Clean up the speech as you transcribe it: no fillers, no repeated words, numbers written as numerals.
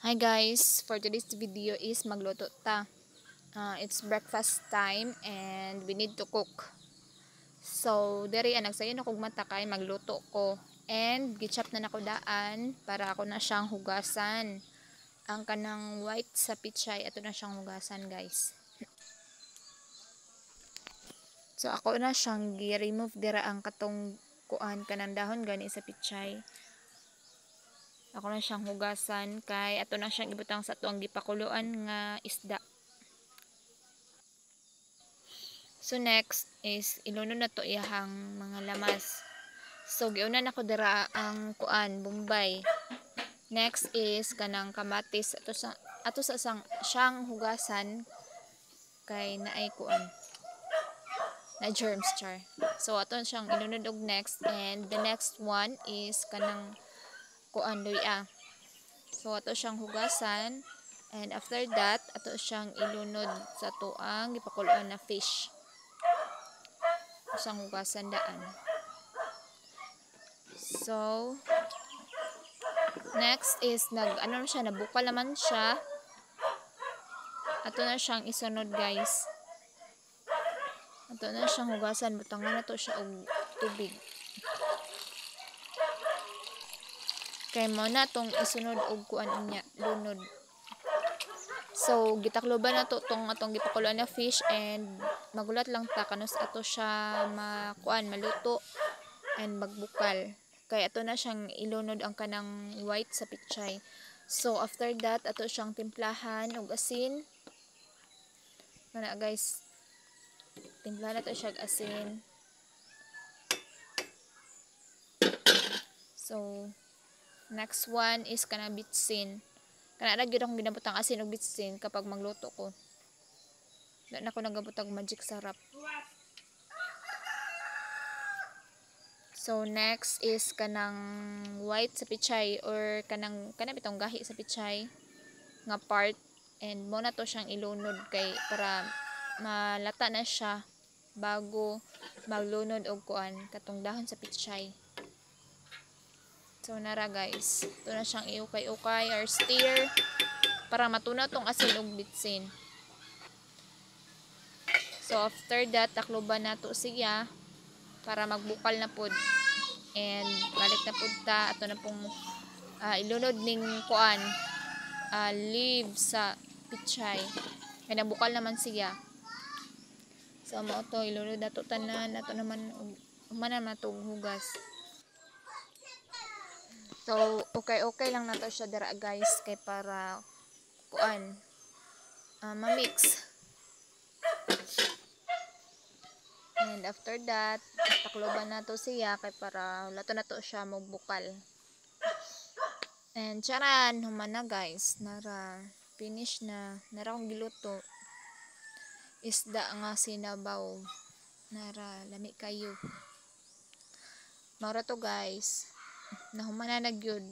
Hi guys, for today's video is magluto ta. It's breakfast time and we need to cook. So, diri nagsayo na kog mata kay magluto ko. And gichap na nako daan para ako na siyang hugasan. Ang kanang white sa pichay ato na siyang hugasan, guys. So, ako na siyang gi-remove dira ang katong kuan kanang dahon gani sa pichay. Ako na siyang hugasan kay ato na siyang ibutang sa tuang gipakuluan nga isda. So next is ilunod na to iyahang mga lamas. So giuna na ko dira ang kuan bombay. Next is kanang kamatis ato sa siyang hugasan kay naay kuan na germs char. So ato siyang ilunod og next, and the next one is kanang kuan luya. So ato siyang hugasan, and after that ato siyang ilunod sa tuang gipakuluan na fish. Siyang hugasan daan. So next is nabukal naman siya. Ato na siyang isunod, guys. Ato na siyang hugasan, butangan na to siya og tubig. Kay mo na tong isunod og kuan unya, lunod. So gitakloban na to tong atong gipakuluan na fish, and magulat lang ta kanus ato siya maluto and magbukal. Kay ato na siyang ilunod ang kanang white sa pichay. So after that ato siyang timplahan og asin. Mana guys, timplahan na to siya og asin. So next one is kana bitsin. Kana ra gyud akong ginabutang asin og bitsin kapag magluto ko. Wala na ko nagabutang magic sarap. So next is kanang white sa pichay, or kanang bitong gahi sa pichay nga part, and mo na to siyang ilunod kay para malata na siya bago maglunod og kuan katong dahon sa pichay. So nara guys, ito na siyang iukay-ukay or stir para matunaw tong asin ug bitsin. So after that takloban nato siya para magbukal na pud, and balik na pud ta ato na pong ilunod ning kuan leaves sa pichay kay nabukal naman siya. So mo to ilunod nato tanan, ato naman humanan matong hugas. So okay lang nato siya dira guys, kay para kuan ma-mix. And after that takloban nato siya kay para lato na to siya magbukal. And charan, human na guys, nara finish na, nara akong giluto isda nga sinabaw, nara lami kayo. Maura to guys, nahuman na nagyud.